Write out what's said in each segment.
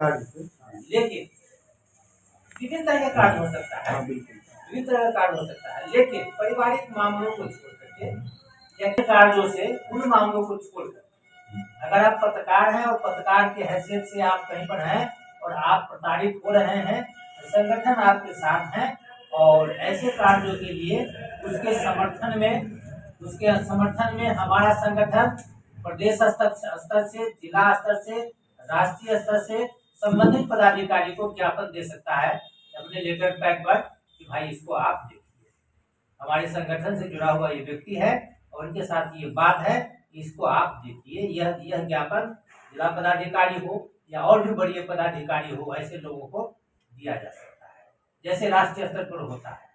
लेकिन विभिन्न तरह का कार्ड हो सकता है, विभिन्न तरह का कार्ड हो सकता है, लेकिन पारिवारिक मामलों को छोड़ करके या कार्यों से उन मामलों को छोड़कर अगर आप पत्रकार हैं और पत्रकार की हैसियत से आप कहीं पर हैं और आप प्रताड़ित हो रहे हैं तो संगठन आपके साथ हैं और ऐसे कार्यों के लिए उसके समर्थन में हमारा संगठन प्रदेश स्तर से, जिला स्तर से, राष्ट्रीय स्तर से संबंधित पदाधिकारी को ज्ञापन दे सकता है अपने लेटर पैड पर कि भाई इसको आप देखिए, हमारे संगठन से जुड़ा हुआ ये व्यक्ति है और उनके साथ ये बात है, इसको आप देखिए। यह ज्ञापन जिला पदाधिकारी हो या और भी बड़े पदाधिकारी हो, ऐसे लोगों को दिया जा सकता है, जैसे राष्ट्रीय स्तर पर होता है।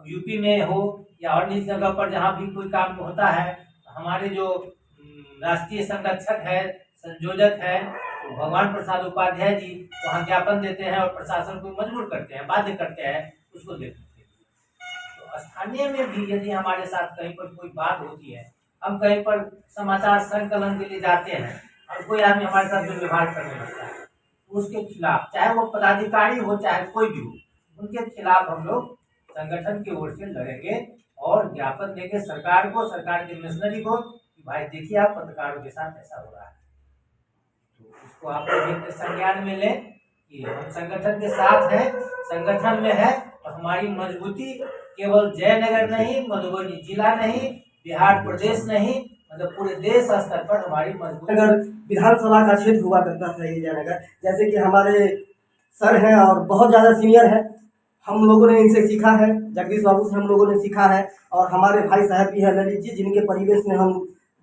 यूपी में हो या और इस जगह पर जहाँ भी कोई काम होता है, हमारे जो राष्ट्रीय संरक्षक है, संयोजक है, तो भगवान प्रसाद उपाध्याय जी वहाँ ज्ञापन देते हैं और प्रशासन को मजबूर करते हैं, बाध्य करते हैं उसको देखने के लिए। तो स्थानीय में भी यदि हमारे साथ कहीं पर कोई बात होती है, हम कहीं पर समाचार संकलन के लिए जाते हैं और कोई आदमी हमारे साथ व्यवहार करने लगता है, उसके खिलाफ, चाहे वो पदाधिकारी हो चाहे कोई भी हो, उनके खिलाफ हम लोग संगठन की ओर से लड़ेंगे और ज्ञापन देंगे सरकार को, सरकार के मिशनरी को कि भाई देखिए आप पत्रकारों के साथ ऐसा हो रहा है। तो उसको आप लोग संज्ञान में लें कि हम संगठन के साथ हैं, संगठन में है और हमारी मजबूती केवल जयनगर नहीं, मधुबनी जिला नहीं, बिहार प्रदेश नहीं, मतलब पूरे देश स्तर पर हमारी मजबूती। अगर विधानसभा का क्षेत्र हुआ करता था ये जयनगर, जैसे कि हमारे सर हैं और बहुत ज़्यादा सीनियर हैं, हम लोगों ने इनसे सीखा है, जगदीश बाबू से हम लोगों ने सीखा है और हमारे भाई साहब भी हैं ललित जी, जिनके परिवेश में हम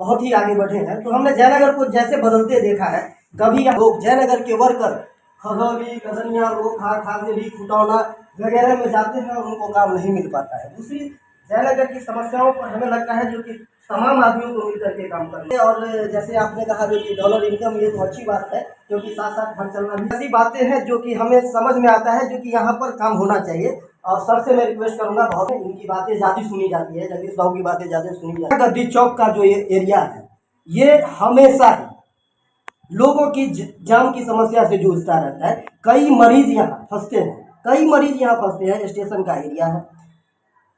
बहुत ही आगे बढ़े हैं। तो हमने जयनगर को जैसे बदलते देखा है, कभी लोग जयनगर के वर्कर खजौली, कदनिया, लोखा, खादेरी, खुटौना वगैरह में जाते हैं और उनको काम नहीं मिल पाता है। दूसरी जयनगर की समस्याओं पर हमें लगता है जो कि तमाम आदमियों को मिल करके काम करते हैं। और जैसे आपने कहा जो कि डॉलर इनकम, ये तो अच्छी बात है क्योंकि साथ साथ घर चलना भी ऐसी बातें हैं जो कि हमें समझ में आता है जो कि यहाँ पर काम होना चाहिए। और सबसे मैं रिक्वेस्ट करूँगा, बहुत इनकी बातें ज़्यादा सुनी जाती है, जगदीश बाबू की बातें ज़्यादा सुनी जाती है। गद्दी चौक का जो ये एरिया है, ये हमेशा ही लोगों की जाम की समस्या से जूझता रहता है। कई मरीज यहाँ फंसते हैं, स्टेशन का एरिया है।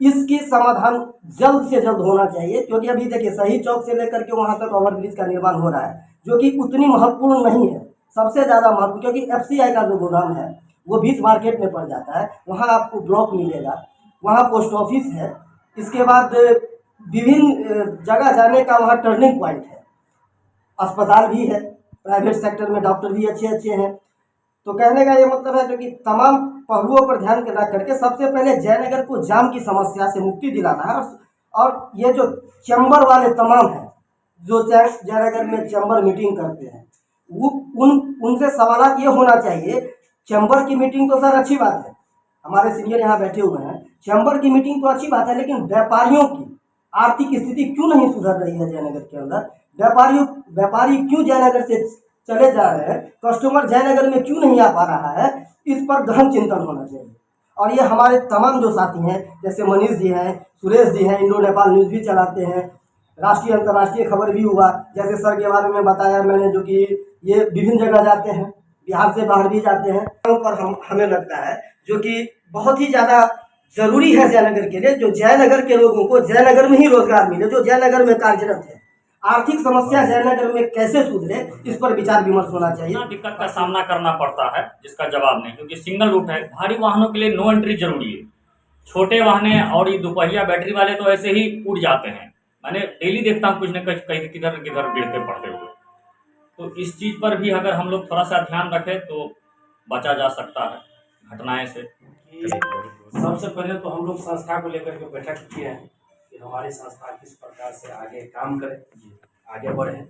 इसकी समाधान जल्द से जल्द होना चाहिए क्योंकि अभी देखिए शहीद चौक से लेकर के वहाँ तक ओवरब्रिज का निर्माण हो रहा है जो कि उतनी महत्वपूर्ण नहीं है। सबसे ज़्यादा महत्व क्योंकि एफसीआई का जो गोदाम है वो बीच मार्केट में पड़ जाता है, वहाँ आपको ब्लॉक मिलेगा, वहाँ पोस्ट ऑफिस है, इसके बाद विभिन्न जगह जाने का वहाँ टर्निंग पॉइंट है, अस्पताल भी है, प्राइवेट सेक्टर में डॉक्टर भी अच्छे अच्छे हैं। तो कहने का ये मतलब है जो कि तमाम पहलुओं पर ध्यान रख करके सबसे पहले जयनगर को जाम की समस्या से मुक्ति दिलाना है। और ये जो चैम्बर वाले तमाम हैं जो जयनगर में चैम्बर मीटिंग करते हैं, वो उनसे सवालात ये होना चाहिए। चैम्बर की मीटिंग तो सर अच्छी बात है, हमारे सीनियर यहाँ बैठे हुए हैं, चैम्बर की मीटिंग तो अच्छी बात है, लेकिन व्यापारियों की आर्थिक स्थिति क्यों नहीं सुधर रही है जयनगर के अंदर? व्यापारी क्यों जयनगर से चले जा रहे हैं, कस्टमर जयनगर में क्यों नहीं आ पा रहा है? इस पर गहन चिंतन होना चाहिए। और ये हमारे तमाम जो साथी हैं जैसे मनीष जी हैं, सुरेश जी हैं, इंडो नेपाल न्यूज़ भी चलाते हैं, राष्ट्रीय अंतर्राष्ट्रीय खबर भी हुआ, जैसे सर के बारे में बताया मैंने जो कि ये विभिन्न जगह जाते हैं, बिहार से बाहर भी जाते हैं। पर हमें लगता है जो कि बहुत ही ज़्यादा जरूरी है जयनगर के लिए, जो जयनगर के लोगों को जयनगर में ही रोजगार मिले, जो जयनगर में कार्यरत है। आर्थिक समस्या जयनगर में कैसे सुधरे, इस पर विचार विमर्श होना चाहिए। दिक्कत का सामना करना पड़ता है जिसका जवाब नहीं, क्योंकि सिंगल रूट है। भारी वाहनों के लिए नो एंट्री जरूरी है, छोटे वाहने और ये दोपहिया बैटरी वाले तो ऐसे ही उड़ जाते हैं। मैंने डेली देखता हूँ कुछ न कुछ कहीं किधर किधर गिरते पड़ते हुए। तो इस चीज़ पर भी अगर हम लोग थोड़ा सा ध्यान रखें तो बचा जा सकता है घटनाएं से। सबसे पहले तो हम लोग संस्था को लेकर के बैठक किए हैं कि हमारी संस्था किस प्रकार से आगे काम करे, आगे बढ़े,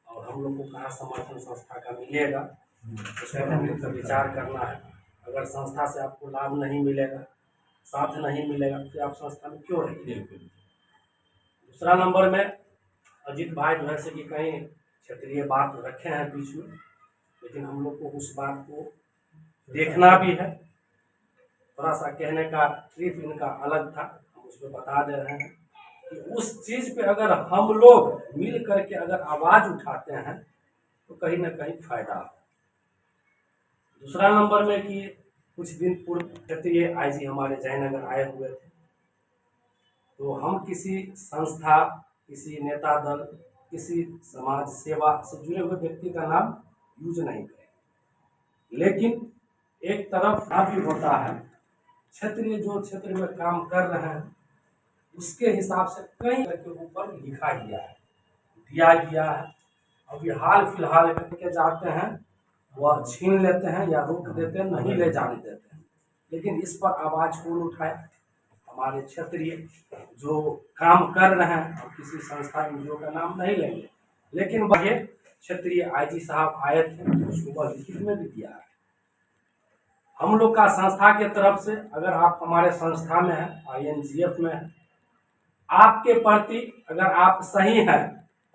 और हम लोग को कहाँ समर्थन संस्था का मिलेगा उस पर हम लोग को विचार करना है। अगर संस्था से आपको लाभ नहीं मिलेगा, साथ नहीं मिलेगा, तो आप संस्था में क्यों रहेंगे? दूसरा नंबर में अजीत भाई जो है से कि कहीं क्षेत्रीय बात रखे हैं बीच में, लेकिन हम लोग को उस बात को देखना भी है। थोड़ा सा कहने का ट्रिप इनका अलग था, हम उसको बता दे रहे हैं कि उस चीज़ पे अगर हम लोग मिल करके अगर आवाज़ उठाते हैं तो कहीं ना कहीं फायदा है। दूसरा नंबर में कि कुछ दिन पूर्व क्षेत्रीय आईजी हमारे जयनगर आए हुए थे, तो हम किसी संस्था, किसी नेता दल, किसी समाज सेवा से जुड़े हुए व्यक्ति का नाम यूज नहीं करें, लेकिन एक तरफ भी होता है क्षेत्रीय, जो क्षेत्र में काम कर रहे हैं उसके हिसाब से कई के ऊपर लिखा गया है, दिया गया है। अभी हाल फिलहाल के जाते हैं वह छीन लेते हैं या रोक देते हैं, नहीं ले जाने देते हैं, लेकिन इस पर आवाज कौन उठाए? हमारे क्षेत्रीय जो काम कर रहे हैं, और किसी संस्था एनजीओ का नाम नहीं लेंगे, लेकिन वह क्षेत्रीय आईजी साहब आए थे, सुबह लिखित में भी दिया है। हम लोग का संस्था के तरफ से, अगर आप हमारे संस्था में हैं, INGF में हैं, आपके प्रति अगर आप सही हैं,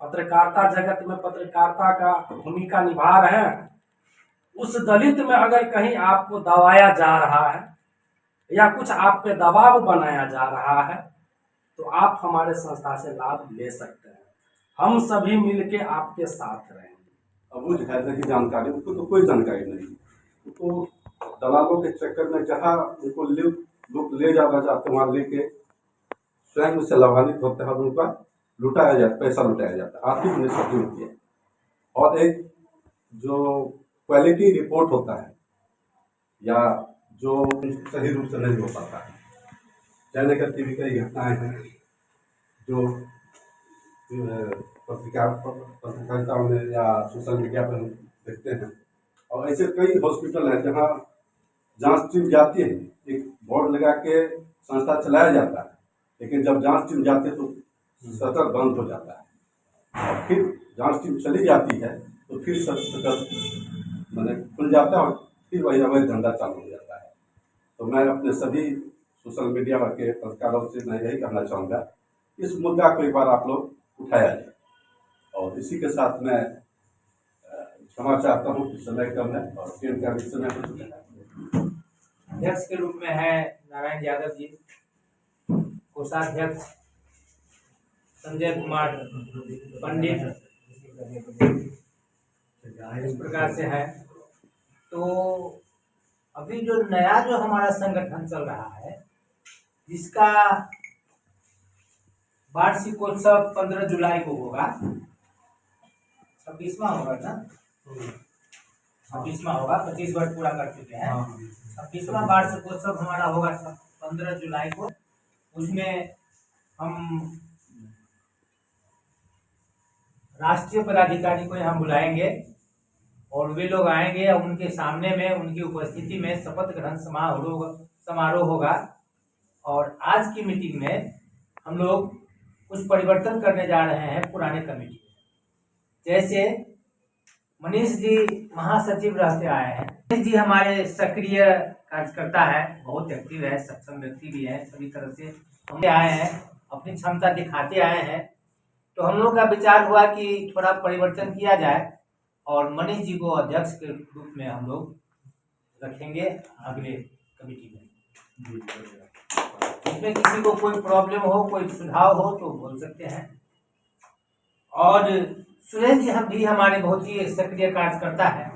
पत्रकारिता जगत में पत्रकारिता का भूमिका निभा रहे हैं, उस दलित में अगर कहीं आपको दबाया जा रहा है या कुछ आप पे दबाव बनाया जा रहा है, तो आप हमारे संस्था से लाभ ले सकते हैं। हम सभी मिलके आपके साथ रहेंगे। अबूझ हैदर की जानकारी, उसको तो कोई जानकारी नहीं, तो दलालों के चक्कर में जहाँ उनको लोग ले जाना चाहते वहाँ लेके स्वयं उससे लाभान्वित होते हैं, उनका लुटाया जाता, पैसा लुटाया जाता है, आर्थिक निष्पत्ति होती है। और एक जो क्वालिटी रिपोर्ट होता है या जो सही रूप से नहीं हो पाता है, जयनगर की भी कई घटनाएं हैं जो पत्रकारिता में या सोशल मीडिया पर हम देखते हैं। और ऐसे कई हॉस्पिटल हैं जहाँ जांच टीम जाती है, एक बोर्ड लगा के संस्था चलाया जाता है, लेकिन जब जांच टीम जाती है तो शटर बंद हो जाता है, और फिर जांच टीम चली जाती है तो फिर शटर मैंने खुल जाता है और फिर वही अवैध धंधा चालू हो जाता है। तो मैं अपने सभी सोशल मीडिया के पत्रकारों से मैं यही कहना चाहूँगा, इस मुद्दा को एक बार आप लोग उठाया जाए। और इसी के साथ मैं क्षमा चाहता हूँ कि समय कम है और ट्रेन का भी समय हो चुका है। अध्यक्ष के रूप में है नारायण यादव जी, कोषाध्यक्ष संजय कुमार पंडित, इस प्रकार से है। तो अभी जो नया जो हमारा संगठन चल रहा है, जिसका वार्षिकोत्सव 15 जुलाई को होगा, 26वां होगा ना, 26वां होगा, 25 वर्ष पूरा कर चुके हैं। 26वां वार्षिकोत्सव हमारा होगा 15 जुलाई को। उसमें हम राष्ट्रीय पदाधिकारी को यहाँ बुलाएंगे और वे लोग आएंगे और उनके सामने में, उनकी उपस्थिति में शपथ ग्रहण समारोह होगा। और आज की मीटिंग में हम लोग कुछ परिवर्तन करने जा रहे हैं पुराने कमेटी में। जैसे मनीष जी महासचिव रहते आए हैं, मनीष जी हमारे सक्रिय कार्यकर्ता है, बहुत एक्टिव है, सक्षम व्यक्ति भी है, सभी तरह से हम आए हैं, अपनी क्षमता दिखाते आए हैं। तो हम लोग का विचार हुआ कि थोड़ा परिवर्तन किया जाए और मनीष जी को अध्यक्ष के रूप में हम लोग रखेंगे अगले कमेटी में। इसमें किसी को कोई प्रॉब्लम हो, कोई सुझाव हो तो बोल सकते हैं। और सुरेश जी हम भी हमारे बहुत ही सक्रिय कार्यकर्ता हैं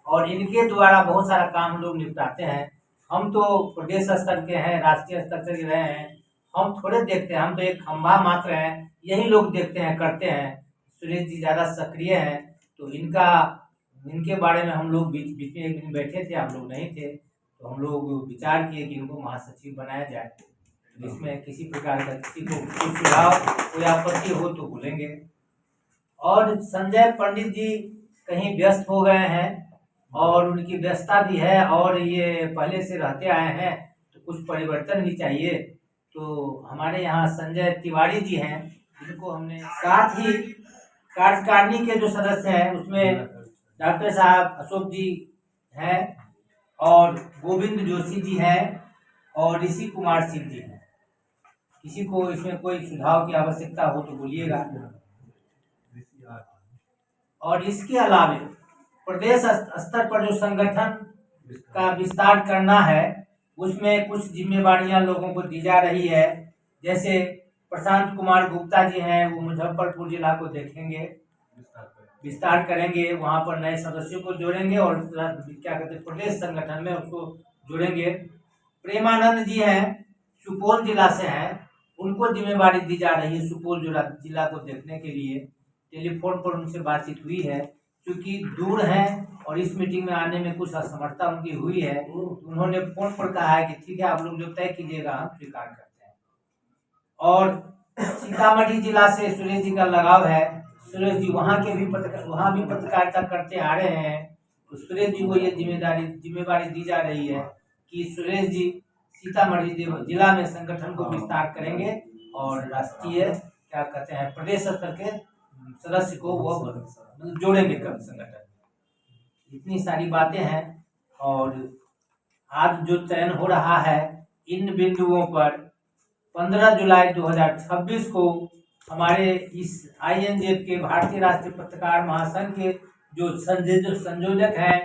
और इनके द्वारा बहुत सारा काम लोग निपटाते हैं। हम तो प्रदेश स्तर के हैं, राष्ट्रीय स्तर से रहे हैं, हम थोड़े देखते हैं, हम तो एक खंभा मात्र हैं, यही लोग देखते हैं, करते हैं। सुरेश जी ज़्यादा सक्रिय हैं, तो इनके बारे में हम लोग बीच में एक दिन बैठे थे, आप लोग नहीं थे, तो हम लोग विचार किए कि इनको महासचिव बनाया जाए। तो इसमें किसी प्रकार का किसी को कोई सुझाव, कोई आपत्ति हो तो बोलेंगे। और संजय पंडित जी कहीं व्यस्त हो गए हैं और उनकी व्यस्तता भी है और ये पहले से रहते आए हैं, तो कुछ परिवर्तन भी चाहिए। तो हमारे यहाँ संजय तिवारी जी हैं, जिनको हमने, साथ ही कार्यकारिणी के जो सदस्य हैं उसमें डॉक्टर साहब अशोक जी हैं और गोविंद जोशी जी हैं और ऋषि कुमार सिंह जी हैं। किसी को इसमें कोई सुझाव की आवश्यकता हो तो बोलिएगा। और इसके अलावा प्रदेश स्तर पर जो संगठन का विस्तार करना है, उसमें कुछ जिम्मेवारियां लोगों को दी जा रही है। जैसे प्रशांत कुमार गुप्ता जी हैं, वो मुजफ्फरपुर जिला को देखेंगे, विस्तार करेंगे, वहाँ पर नए सदस्यों को जोड़ेंगे और क्या कहते हैं प्रदेश संगठन में उसको जोड़ेंगे। प्रेमानंद जी हैं, सुपौल जिला से हैं, उनको जिम्मेवारी दी जा रही है सुपौल जिला को देखने के लिए। टेलीफोन पर उनसे बातचीत हुई है, क्योंकि दूर हैं और इस मीटिंग में आने में कुछ असमर्थता उनकी हुई है। उन्होंने फोन पर कहा है कि ठीक है, आप लोग जो तय कीजिएगा हम स्वीकार करते हैं। और सीतामढ़ी जिला से सुरेश जी का लगाव है। सुरेश जी वहाँ भी पत्रकारिता करते आ रहे हैं, तो सुरेश जी को ये जिम्मेवारी दी जा रही है कि सुरेश जी सीतामढ़ी जिला में संगठन को विस्तार करेंगे और राष्ट्रीय क्या कहते हैं प्रदेश स्तर के सदस्य को वो जोड़ेंगे संगठन। इतनी सारी बातें हैं और आज जो चयन हो रहा है इन बिंदुओं पर 15 जुलाई 2026 को हमारे इस INJF के भारतीय राष्ट्रीय पत्रकार महासंघ के जो संयोजक हैं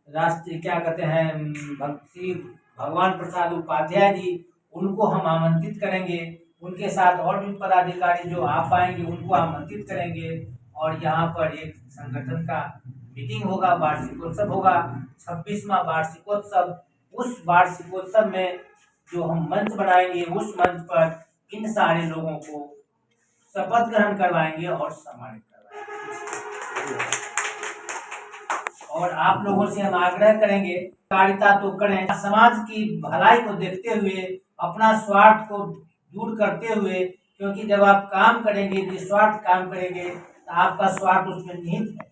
राष्ट्रीय क्या कहते हैं श्री भगवान प्रसाद उपाध्याय जी, उनको हम आमंत्रित करेंगे। उनके साथ और भी पदाधिकारी जो आ पाएंगे उनको आमंत्रित करेंगे और यहाँ पर एक संगठन का मीटिंग होगा, वार्षिकोत्सव होगा, 26वां वार्षिकोत्सव। उस वार्षिकोत्सव में जो हम मंच बनाएंगे उस मंच पर इन सारे लोगों को शपथ ग्रहण करवाएंगे और सम्मानित करवाएंगे। और आप लोगों से हम आग्रह करेंगे कार्य तो करें, समाज की भलाई को देखते हुए, अपना स्वार्थ को दूर करते हुए, क्योंकि जब आप काम करेंगे निस्वार्थ काम करेंगे तो आपका स्वार्थ उसमें निहित है,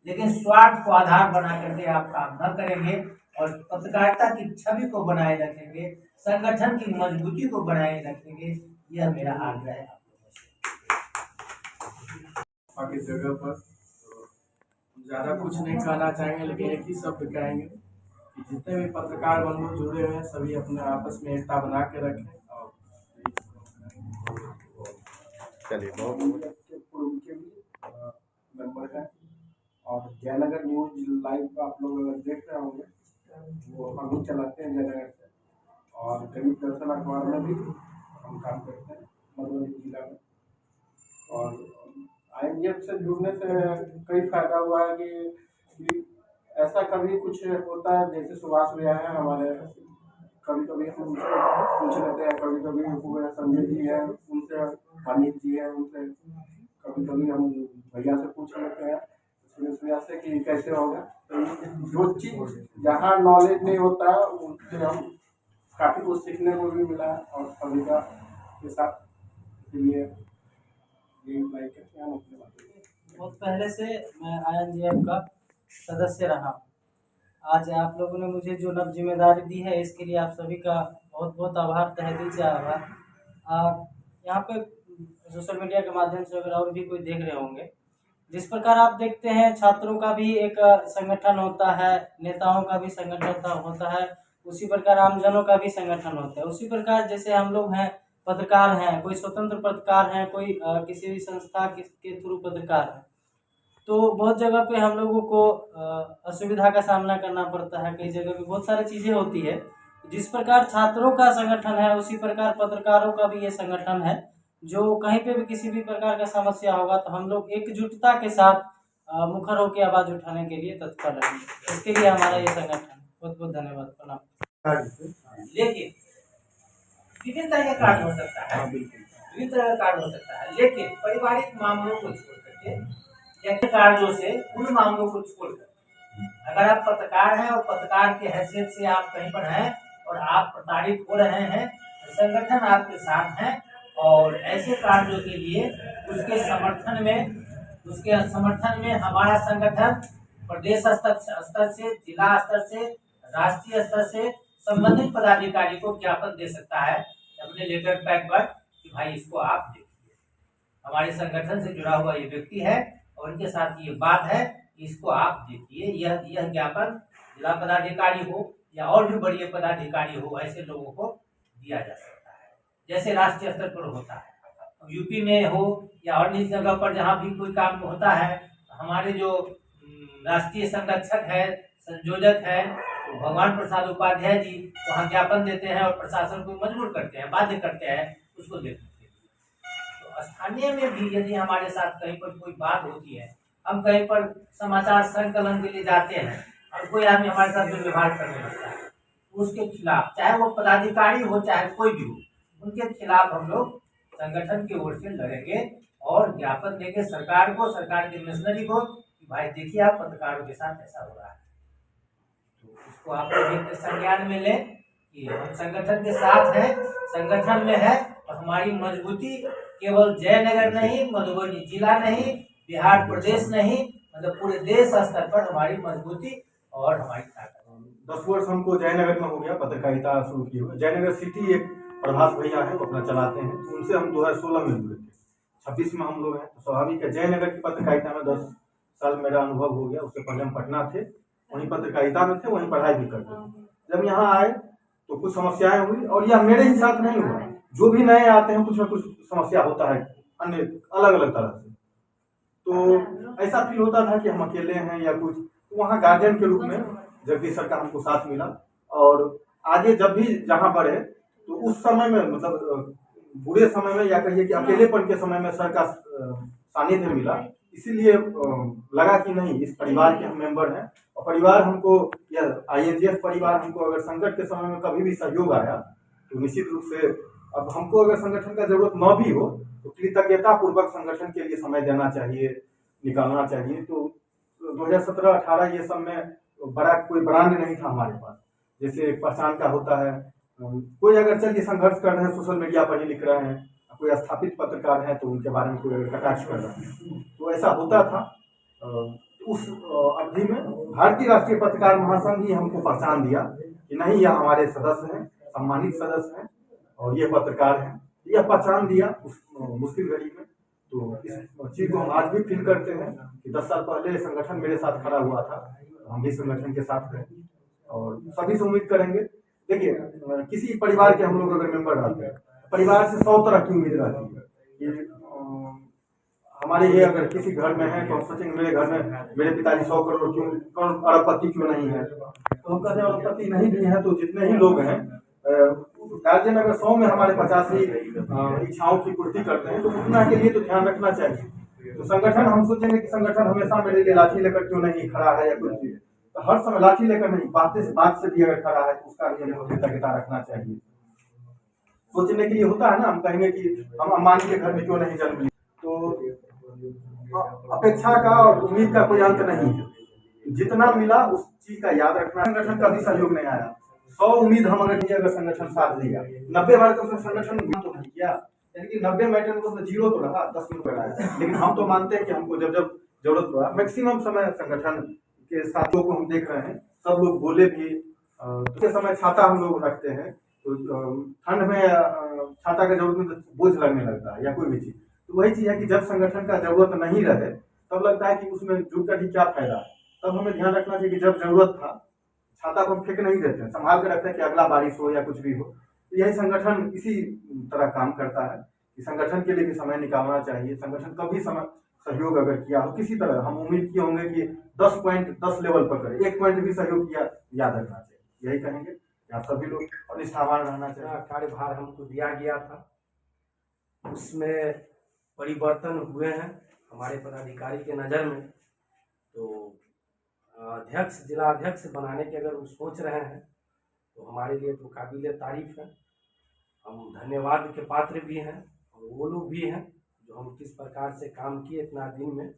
लेकिन स्वार्थ को आधार बना करके आप काम न करेंगे और पत्रकारिता की छवि को बनाए रखेंगे, संगठन की मजबूती को बनाए रखेंगे। यह मेरा आग्रह है। बाकी जगह पर ज़्यादा कुछ नहीं कहना चाहेंगे, लेकिन एक ही शब्द कहेंगे कि जितने भी पत्रकार बंधु जुड़े हुए हैं सभी अपने आपस में एकता बना के रखें। और चलिए बहुत मेंबर है और जयनगर न्यूज लाइव आप लोग अगर देख रहे होंगे वो हम ही चलाते हैं जयनगर से, और गरीब दर्शन अखबार में भी हम काम करते हैं मधुबनी जिला में। और INJF से जुड़ने से कई फायदा हुआ है कि ऐसा कभी कुछ होता है, जैसे सुभाष भैया हैं हमारे, कभी कभी हम उनसे पूछ लेते हैं, कभी कभी संजय जी हैं उनसे, अनिल जी हैं उनसे, कभी कभी हम भैया से पूछ लेते हैं सुरेश भैया से कि कैसे होगा। तो जो चीज़ जहाँ नॉलेज नहीं होता है उससे हम काफ़ी कुछ सीखने को भी मिला और सभी का के साथ, इसलिए बहुत पहले से मैं INJF का सदस्य रहा। आज आप लोगों ने मुझे जो नव जिम्मेदारी दी है इसके लिए आप सभी का बहुत बहुत आभार, तहे दिल से आभार। यहाँ पे सोशल मीडिया के माध्यम से अगर और भी कोई देख रहे होंगे, जिस प्रकार आप देखते हैं छात्रों का भी एक संगठन होता है, नेताओं का भी संगठन होता है, उसी प्रकार आमजनों का भी संगठन होता है। उसी प्रकार जैसे हम लोग हैं पत्रकार हैं, कोई स्वतंत्र पत्रकार हैं, कोई किसी भी संस्था के थ्रू पत्रकार है, तो बहुत जगह पे हम लोगों को असुविधा का सामना करना पड़ता है। कई जगह पे बहुत सारी चीज़ें होती है। जिस प्रकार छात्रों का संगठन है उसी प्रकार पत्रकारों का भी ये संगठन है, जो कहीं पे भी किसी भी प्रकार का समस्या होगा तो हम लोग एकजुटता के साथ मुखर होकर आवाज़ उठाने के लिए तत्पर रहेंगे। इसके लिए हमारा ये संगठन। बहुत बहुत धन्यवाद, प्रणाम। लेकिन विभिन्न तरह का कार्य हो सकता है, विभिन्न तरह का कार्य हो सकता है, लेकिन पारिवारिक मामलों को छोड़ करके या कार्यों से उन मामलों को छोड़कर अगर आप पत्रकार हैं और पत्रकार की हैसियत से आप कहीं पर हैं और आप प्रताड़ित हो रहे हैं तो संगठन आपके साथ हैं और ऐसे कार्यों के लिए उसके समर्थन में हमारा संगठन प्रदेश स्तर से, जिला स्तर से, राष्ट्रीय स्तर से संबंधित पदाधिकारी को ज्ञापन दे सकता है अपने लेटर पैड पर कि भाई इसको आप देखिए, हमारे संगठन से जुड़ा हुआ ये व्यक्ति है और उनके साथ ये बात है, इसको आप देखिए। यह ज्ञापन जिला पदाधिकारी हो या और भी बड़े पदाधिकारी हो, ऐसे लोगों को दिया जा सकता है, जैसे राष्ट्रीय स्तर पर होता है। यूपी में हो या और इस जगह पर जहाँ भी कोई काम होता है, हमारे जो राष्ट्रीय संरक्षक है, संयोजक है, तो भगवान प्रसाद उपाध्याय जी वहाँ ज्ञापन देते हैं और प्रशासन को मजबूर करते हैं, बाध्य करते हैं उसको देखने के लिए। तो स्थानीय में भी यदि हमारे साथ कहीं पर कोई बात होती है, हम कहीं पर समाचार संकलन के लिए जाते हैं और कोई आदमी हमारे साथ दुर्व्यवहार करने लगता है, उसके खिलाफ, चाहे वो पदाधिकारी हो चाहे कोई भी हो, उनके खिलाफ हम लोग संगठन की ओर से लड़ेंगे और ज्ञापन देंगे सरकार को, सरकार के मिशनरी को कि भाई देखिए आप पत्रकारों के साथ ऐसा हो रहा है। तो उसको आप लोग एक संज्ञान में लें कि हम संगठन के साथ हैं, संगठन में है तो हमारी मजबूती केवल जयनगर नहीं, मधुबनी जिला नहीं, बिहार प्रदेश नहीं, मतलब पूरे देश स्तर पर हमारी मजबूती और हमारी ताकत। 10 वर्ष हमको जयनगर में हो गया पत्रकारिता शुरू की हुई। जयनगर सिटी एक प्रभास भैया है, वो अपना चलाते हैं, तो उनसे हम 2016 में जुड़े थे। 26 में हम लोग हैं, तो स्वाभाविक है जयनगर की पत्रकारिता में 10 साल मेरा अनुभव हो गया। उससे पहले हम पटना थे, वहीं पत्रकारिता में थे, वहीं पढ़ाई भी करते थे। जब यहाँ आए तो कुछ समस्याएं हुई, और यह मेरे ही साथ नहीं हुआ, जो भी नए आते हैं कुछ ना कुछ समस्या होता है अन्य अलग अलग तरह से। तो ऐसा फील होता था कि हम अकेले हैं या कुछ, तो वहाँ गार्जियन के रूप में जगदीश सर का हमको साथ मिला। और आगे जब भी जहाँ बढ़े तो उस समय में, मतलब बुरे समय में या कहिए कि अकेलेपन के समय में सर का सानिध्य मिला, इसीलिए लगा कि नहीं, इस परिवार के हम मेंबर हैं। और परिवार हमको, यह INGF परिवार हमको अगर संकट के समय में कभी भी सहयोग आया तो निश्चित रूप से, अब हमको अगर संगठन का जरूरत न भी हो तो कृतज्ञता पूर्वक संगठन के लिए समय देना चाहिए, निकालना चाहिए। तो 2017-18 ये सब में बड़ा कोई ब्रांड नहीं था हमारे पास, जैसे पहचान का होता है। कोई अगर चलिए संघर्ष कर रहे हैं, सोशल मीडिया पर ही लिख रहे हैं, कोई स्थापित पत्रकार हैं तो उनके बारे में कोई अगर कटाक्ष कर रहा है, तो ऐसा होता था। उस अवधि में भारतीय राष्ट्रीय पत्रकार महासंघ ही हमको पहचान दिया कि नहीं, यह हमारे सदस्य हैं, सम्मानित सदस्य हैं और ये पत्रकार हैं, यह पहचान दिया उस मुश्किल घड़ी में। तो इस चीज़ को हम आज भी फील करते हैं कि 10 साल पहले संगठन मेरे साथ खड़ा हुआ था, हम भी संगठन के साथ हैं और सभी से उम्मीद करेंगे। देखिए, किसी परिवार के हम लोग अगर मेंबर रहते हैं, परिवार से 100 तरह की उम्मीद रहती है कि हमारे ये अगर किसी घर में है तो हम सोचेंगे मेरे घर में मेरे पिताजी 100 करोड़ क्यों, अरबपति क्यों नहीं है। तो हम कहते हैं अरबपति नहीं भी है तो जितने ही लोग हैं, गार्जियन अगर 100 में हमारे 85 इच्छाओं की पूर्ति करते हैं तो उतना के लिए तो ध्यान रखना चाहिए। तो संगठन, हम सोचेंगे कि संगठन हमेशा मेरे लिए लाठी लेकर क्यों नहीं खड़ा है या कुछ भी, तो हर समय लाठी लेकर नहीं, बात से भी अगर खड़ा है तो उसका भी हमें कृतज्ञता रखना चाहिए। सोचने के लिए होता है ना, हम कहेंगे कि हम अंबानी के घर में क्यों नहीं जन्म लिए। तो अपेक्षा का और उम्मीद का कोई अंत नहीं है, जितना मिला उस चीज का याद रखना। संगठन का भी सहयोग नहीं आया, 100 उम्मीद हम अगर संगठन साथ देगा, 90 बार तो संगठन तो नहीं किया, यानी कि 90 मैटर को 0 तो रहा, 10 मिनट आया। लेकिन हम तो मानते हैं कि हमको जब जब जरूरत पड़ा, मैक्सिमम समय संगठन के साथियों को हम देख रहे हैं, सब लोग बोले भी। तो समय छाता हम लोग रखते हैं, तो ठंड में छाता का जरूरत में बोझ लगने लगता है या कोई भी चीज़। तो वही चीज़ है कि जब संगठन का जरूरत नहीं रहे तब लगता है कि उसमें जुड़कर ही क्या फायदा है। तब हमें ध्यान रखना चाहिए कि जब जरूरत था, छाता को हम फेंक नहीं देते हैं, संभाल कर रखते हैं कि अगला बारिश हो या कुछ भी हो। तो यही संगठन इसी तरह काम करता है कि संगठन के लिए भी समय निकालना चाहिए। संगठन कभी समय सहयोग अगर किया हो किसी तरह, हम उम्मीद किए होंगे कि 10 पॉइंट 10 लेवल पर करें, 1 पॉइंट भी सहयोग किया, याद रखना चाहिए। यही कहेंगे कि आप सभी लोग निष्ठावान रहना चाहिए। कार्यभार हमको दिया गया था, उसमें परिवर्तन हुए हैं हमारे पदाधिकारी के नज़र में। तो अध्यक्ष, जिला अध्यक्ष बनाने के अगर वो सोच रहे हैं तो हमारे लिए तो काबिल तारीफ है। हम धन्यवाद के पात्र भी हैं और वो लोग भी हैं जो हम किस प्रकार से काम किए इतना दिन में,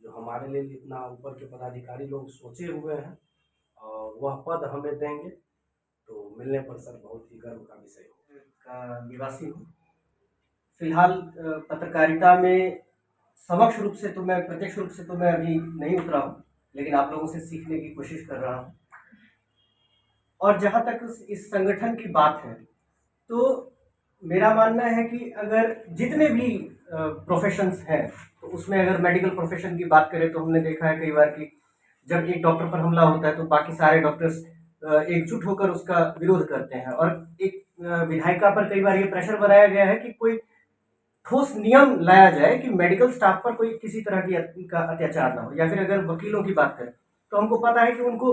जो हमारे लिए इतना ऊपर के पदाधिकारी लोग सोचे हुए हैं और वह पद हमें देंगे तो मिलने पर सर बहुत ही गर्व का विषय का निवासी हूँ। फिलहाल पत्रकारिता में समक्ष रूप से तो मैं, प्रत्यक्ष रूप से तो मैं अभी नहीं उतरा हूँ, लेकिन आप लोगों से सीखने की कोशिश कर रहा हूँ। और जहाँ तक इस संगठन की बात है, तो मेरा मानना है कि अगर जितने भी प्रोफेशंस हैं, तो उसमें अगर मेडिकल प्रोफेशन की बात करें तो हमने देखा है कई बार कि जब एक डॉक्टर पर हमला होता है तो बाकी सारे डॉक्टर्स एकजुट होकर उसका विरोध करते हैं। और एक विधायिका पर कई बार ये प्रेशर बनाया गया है कि कोई ठोस नियम लाया जाए कि मेडिकल स्टाफ पर कोई किसी तरह का अत्याचार ना हो। या फिर अगर वकीलों की बात करें तो हमको पता है कि उनको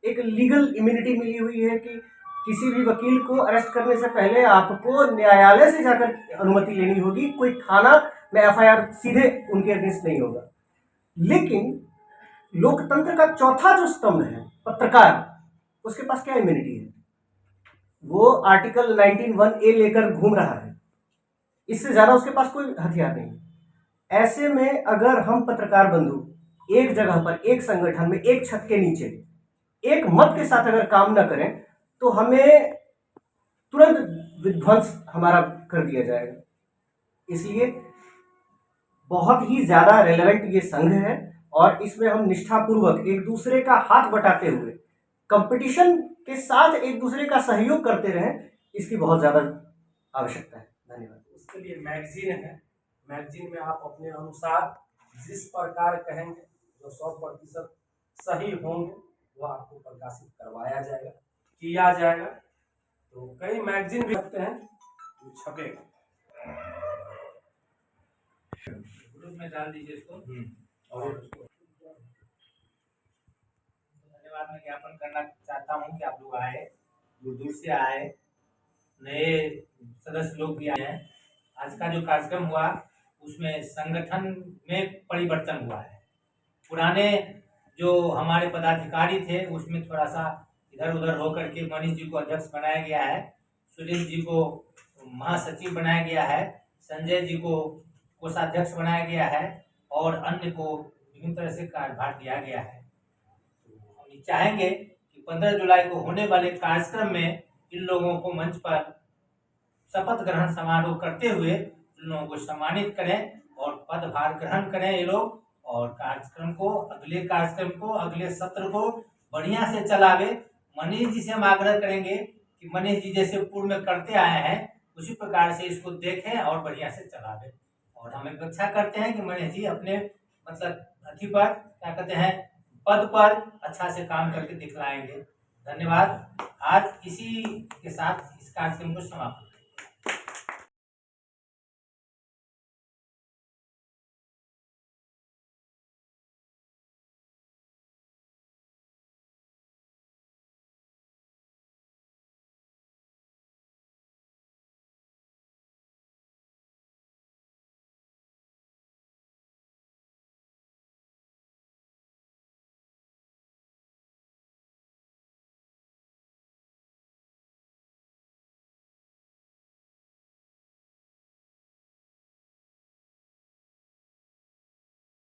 एक लीगल इम्यूनिटी मिली हुई है कि किसी भी वकील को अरेस्ट करने से पहले आपको न्यायालय से जाकर अनुमति लेनी होगी, कोई थाना में FIR सीधे उनके अगेंस्ट नहीं होगा। लेकिन लोकतंत्र का चौथा जो स्तंभ है पत्रकार, उसके पास क्या इम्यूनिटी है? वो आर्टिकल 19(1) लेकर घूम रहा है, इससे ज्यादा उसके पास कोई हथियार नहीं। ऐसे में अगर हम पत्रकार बंधु एक जगह पर, एक संगठन में, एक छत के नीचे एक मत के साथ अगर काम न करें तो हमें तुरंत विध्वंस हमारा कर दिया जाएगा। इसलिए बहुत ही ज्यादा रेलेवेंट ये संघ है और इसमें हम निष्ठापूर्वक एक दूसरे का हाथ बटाते हुए कंपटीशन के साथ एक दूसरे का सहयोग करते रहें, इसकी बहुत ज्यादा आवश्यकता है। धन्यवाद। उसके लिए मैगजीन है, मैगजीन में आप अपने अनुसार जिस प्रकार कहेंगे जो 100% सही होंगे वो आपको प्रकाशित करवाया जाएगा, किया जाएगा। तो कई मैगजीन भी रखते हैं जो छपेगा, ग्रुप में डाल दीजिए इसको। और धन्यवाद मैं ज्ञापन करना चाहता हूँ कि आप लोग आए, दूर दूर से आए, नए सदस्य लोग भी आए हैं। आज का जो कार्यक्रम हुआ उसमें संगठन में परिवर्तन हुआ है। पुराने जो हमारे पदाधिकारी थे उसमें थोड़ा सा इधर उधर होकर के मनीष जी को अध्यक्ष बनाया गया है, सुरेश जी को महासचिव बनाया गया है, संजय जी को कोषाध्यक्ष बनाया गया है और अन्य को विभिन्न तरह से कार्यभार दिया गया है। तो हम चाहेंगे कि 15 जुलाई को होने वाले कार्यक्रम में इन लोगों को मंच पर शपथ ग्रहण समारोह करते हुए इन लोगों को सम्मानित करें और पदभार ग्रहण करें ये लोग, और कार्यक्रम को, अगले सत्र को बढ़िया से चलावे। मनीष जी से हम आग्रह करेंगे कि मनीष जी जैसे पूर्व में करते आए हैं उसी प्रकार से इसको देखें और बढ़िया से चलावे। और हम अपेक्षा करते हैं कि मनीष जी अपने अथी पर क्या कहते हैं पद पर अच्छा से काम करके दिखलाएंगे। धन्यवाद। आज इसी के साथ इस कार्यक्रम को समाप्त